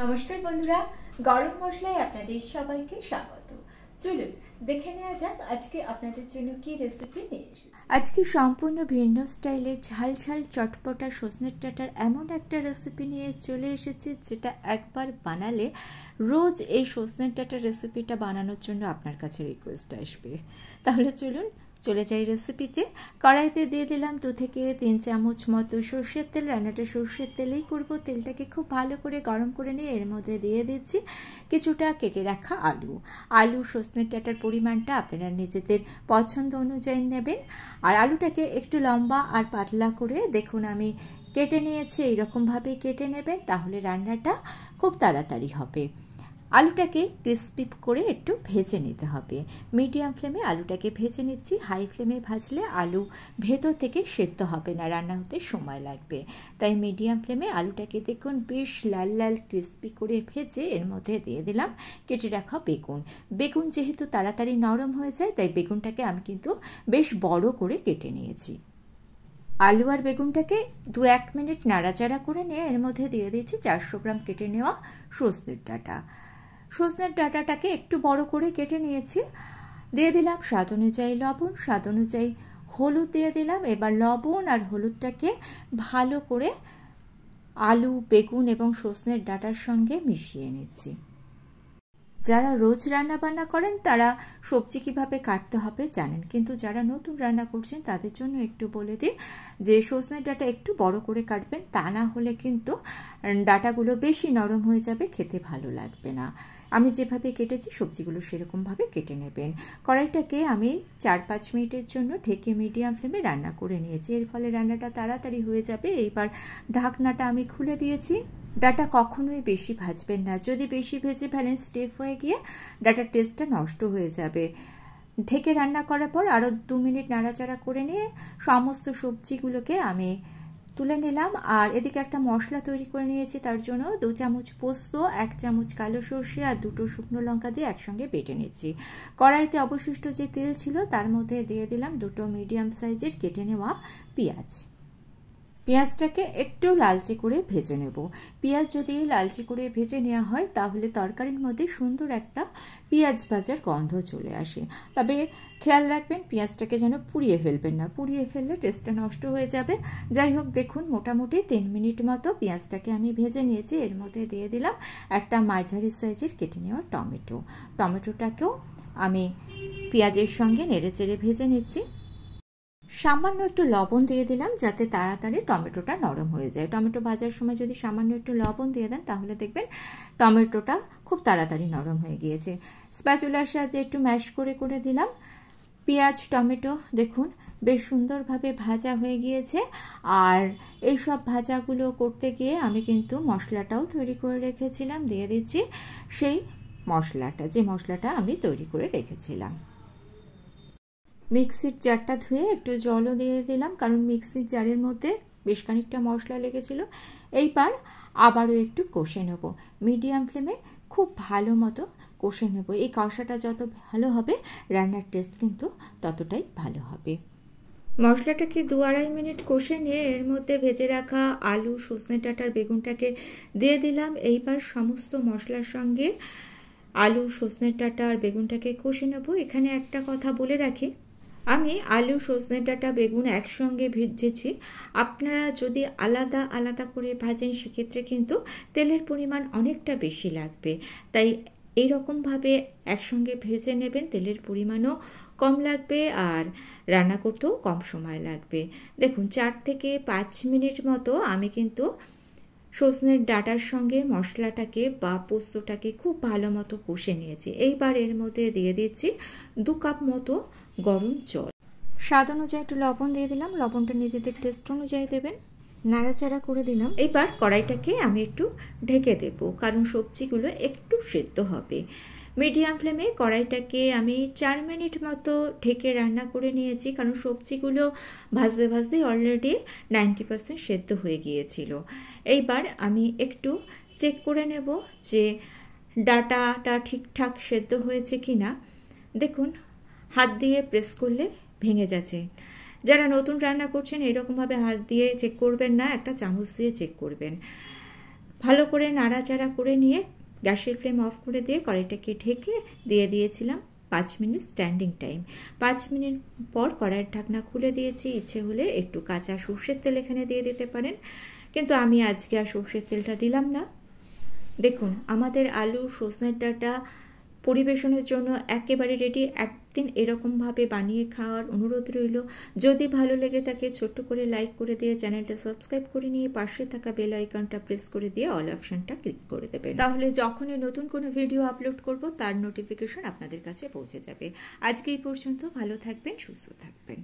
নমস্কার বন্ধুরা, গরম মশলায় আপনাদের সবাইকে স্বাগত। চলুন দেখে নেওয়া যাক আজকে আপনাদের জন্য কি রেসিপি নিয়ে এসেছি। আজকে সম্পূর্ণ ভিন্ন স্টাইলে ঝাল ঝাল চটপটা সজনের ডাঁটার এমন একটা রেসিপি নিয়ে চলে এসেছি যেটা একবার বানালে রোজ এই সজনের ডাঁটার রেসিপিটা বানানোর জন্য আপনার কাছে রিকোয়েস্ট আসবে। তাহলে চলুন চলে যাই রেসিপিতে। কড়াইতে দিয়ে দিলাম 2 থেকে 3 চামচ মতো সর্ষের তেল। রান্নাটা সর্ষের তেলেই করব। তেলটাকে খুব ভালো করে গরম করে নিয়ে এর মধ্যে দিয়ে দিচ্ছি কিছুটা কেটে রাখা আলু সজনের ডাঁটার পরিমাণটা আপনারা নিজেদের পছন্দ অনুযায়ী নেবেন। আর আলুটাকে একটু লম্বা আর পাতলা করে দেখুন আমি কেটে নিয়েছি। এইরকমভাবে কেটে নেবেন, তাহলে রান্নাটা খুব তাড়াতাড়ি হবে। আলুটাকে ক্রিস্পি করে একটু ভেজে নিতে হবে। মিডিয়াম ফ্লেমে আলুটাকে ভেজে নিচ্ছি। হাই ফ্লেমে ভাজলে আলু ভেতর থেকে সেদ্ধ হবে না, রান্না হতে সময় লাগবে। তাই মিডিয়াম ফ্লেমে আলুটাকে দেখুন বেশ লাল লাল ক্রিস্পি করে ভেজে এর মধ্যে দিয়ে দিলাম কেটে রাখা বেগুন যেহেতু তাড়াতাড়ি নরম হয়ে যায়, তাই বেগুনটাকে আমি কিন্তু বেশ বড় করে কেটে নিয়েছি। আলু আর বেগুনটাকে 2-1 মিনিট নাড়াচাড়া করে নিয়ে এর মধ্যে দিয়ে দিচ্ছি 400 গ্রাম কেটে নেওয়া সজনের ডাঁটাটাকে একটু বড় করে কেটে নিয়েছি। দিয়ে দিলাম স্বাদ অনুযায়ী লবণ, স্বাদ অনুযায়ী হলুদ দিয়ে দিলাম। এবার লবণ আর হলুদটাকে ভালো করে আলু বেগুন এবং সজনের ডাঁটার সঙ্গে মিশিয়ে নিচ্ছি। যারা রোজ রান্না বান্না করেন তারা সবজি কিভাবে কাটতে হবে জানেন, কিন্তু যারা নতুন রান্না করছেন তাদের জন্য একটু বলে দিই যে সজনের ডাঁটা একটু বড় করে কাটবেন, তা না হলে কিন্তু ডাঁটাগুলো বেশি নরম হয়ে যাবে, খেতে ভালো লাগবে না। আমি যেভাবে কেটেছি সবজিগুলো সেরকমভাবে কেটে নেবেন। কড়াইটাকে আমি 4-5 মিনিটের জন্য ঢেকে মিডিয়াম ফ্লেমে রান্না করে নিয়েছি। এর ফলে রান্নাটা তাড়াতাড়ি হয়ে যাবে। এইবার ঢাকনাটা আমি খুলে দিয়েছি। ডাঁটা কখনোই বেশি ভাজবেন না, যদি বেশি ভেজে ফেলেন স্টিফ হয়ে গিয়ে ডাঁটার টেস্টটা নষ্ট হয়ে যাবে। ঢেকে রান্না করার পর আরও 2 মিনিট নাড়াচাড়া করে নিয়ে সমস্ত সবজিগুলোকে আমি তুলে নিলাম। আর এদিকে একটা মশলা তৈরি করে নিয়েছি। তার জন্য 2 চামচ পোস্ত, 1 চামচ কালো সর্ষে আর 2টো শুকনো লঙ্কা দিয়ে একসঙ্গে বেটে নিচ্ছি। কড়াইতে অবশিষ্ট যে তেল ছিল তার মধ্যে দিয়ে দিলাম 2টো মিডিয়াম সাইজের কেটে নেওয়া পেঁয়াজটাকে একটু লালচে করে ভেজে নেব। পেঁয়াজ যদি লালচে করে ভেজে নেওয়া হয় তাহলে তরকারির মধ্যে সুন্দর একটা পেঁয়াজ ভাজার গন্ধ চলে আসে। তবে খেয়াল রাখবেন পেঁয়াজটাকে যেন পুড়িয়ে ফেলবেন না, পুড়িয়ে ফেললে টেস্টটা নষ্ট হয়ে যাবে। যাই হোক, দেখুন মোটামুটি 3 মিনিট মতো পেঁয়াজটাকে আমি ভেজে নিয়েছি। এর মধ্যে দিয়ে দিলাম একটা মাঝারি সাইজের কেটে নেওয়া টমেটোটাকেও আমি পেঁয়াজের সঙ্গে নেড়েচেড়ে ভেজে নিচ্ছি। সামান্য একটু লবণ দিয়ে দিলাম যাতে তাড়াতাড়ি টমেটোটা নরম হয়ে যায়। টমেটো ভাজার সময় যদি সামান্য একটু লবণ দিয়ে দেন তাহলে দেখবেন টমেটোটা খুব তাড়াতাড়ি নরম হয়ে গিয়েছে। স্প্যাচুলার সাহায্যে একটু ম্যাশ করে দিলাম। পেঁয়াজ টমেটো দেখুন বেশ সুন্দরভাবে ভাজা হয়ে গিয়েছে। আর এই সব ভাজাগুলো করতে গিয়ে আমি কিন্তু মশলাটাও তৈরি করে রেখেছিলাম। দিয়ে দিচ্ছি সেই মশলাটা আমি তৈরি করে রেখেছিলাম। মিক্সির জারটা ধুয়ে একটু জলও দিয়ে দিলাম, কারণ মিক্সির জারের মধ্যে বেশ খানিকটা মশলা লেগেছিল। এইবার আবারও একটু কষে নেব মিডিয়াম ফ্লেমে, খুব ভালো মতো কষে নেব। এই কষাটা যত ভালো হবে রান্নার টেস্ট কিন্তু ততটাই ভালো হবে। মশলাটাকে 2-2.5 মিনিট কষে নিয়ে এর মধ্যে ভেজে রাখা আলু সজনে ডাঁটার বেগুনটাকে দিয়ে দিলাম। এইবার সমস্ত মশলার সঙ্গে আলু সজনে ডাঁটা আর বেগুনটাকে কষে নেব। এখানে একটা কথা বলে রাখি, আমি আলু সজনে ডাঁটা বেগুন একসঙ্গে ভেজেছি। আপনারা যদি আলাদা আলাদা করে ভাজেন সেক্ষেত্রে কিন্তু তেলের পরিমাণ অনেকটা বেশি লাগবে। তাই এইরকমভাবে একসঙ্গে ভেজে নেবেন, তেলের পরিমাণও কম লাগবে আর রান্না করতেও কম সময় লাগবে। দেখুন 4 থেকে 5 মিনিট মতো আমি কিন্তু সজনের ডাঁটার সঙ্গে মশলাটাকে বা পোস্তটাকে খুব ভালো মতো কষে নিয়েছি। এইবার এর মধ্যে দিয়ে দিচ্ছি 2 কাপ মতো গরম জল। স্বাদ অনুযায়ী একটু লবণ দিয়ে দিলাম, লবণটা নিজেদের টেস্ট অনুযায়ী দেবেন। নাড়াচাড়া করে দিলাম। এবার কড়াইটাকে আমি একটু ঢেকে দেব, কারণ সবজিগুলো একটু সেদ্ধ হবে। মিডিয়াম ফ্লেমে কড়াইটাকে আমি 4 মিনিট মতো ঢেকে রান্না করে নিয়েছি, কারণ সবজিগুলো ভাজতে ভাজতে অলরেডি 90% সেদ্ধ হয়ে গিয়েছিল। এইবার আমি একটু চেক করে নেব যে ডাঁটাটা ঠিকঠাক সেদ্ধ হয়েছে কি না। দেখুন হাত দিয়ে প্রেস করলে ভেঙে যাচ্ছে। যারা নতুন রান্না করছেন এরকমভাবে হাত দিয়ে চেক করবেন না, একটা চামচ দিয়ে চেক করবেন। ভালো করে নাড়াচাড়া করে নিয়ে গ্যাসের ফ্লেম অফ করে দিয়ে কড়াইটাকে ঢেকে দিয়ে দিয়েছিলাম 5 মিনিট স্ট্যান্ডিং টাইম। 5 মিনিট পর কড়াইয়ের ঢাকনা খুলে দিয়েছি। ইচ্ছে হলে একটু কাঁচা সর্ষের তেল এখানে দিয়ে দিতে পারেন, কিন্তু আমি আজকে আর সর্ষের তেলটা দিলাম না। দেখুন আমাদের আলু সজনের ডাঁটা পরিবেশনের জন্য একেবারে রেডি। একদিন এরকমভাবে বানিয়ে খাওয়ার অনুরোধ রইল। যদি ভালো লেগে থাকে ছোট্ট করে লাইক করে দিয়ে চ্যানেলটা সাবস্ক্রাইব করে নিয়ে পাশে থাকা বেল আইকনটা প্রেস করে দিয়ে অল অপশনটা ক্লিক করে দেবেন, তাহলে যখনই নতুন কোনো ভিডিও আপলোড করব তার নোটিফিকেশন আপনাদের কাছে পৌঁছে যাবে। আজকে এই পর্যন্ত, ভালো থাকবেন, সুস্থ থাকবেন।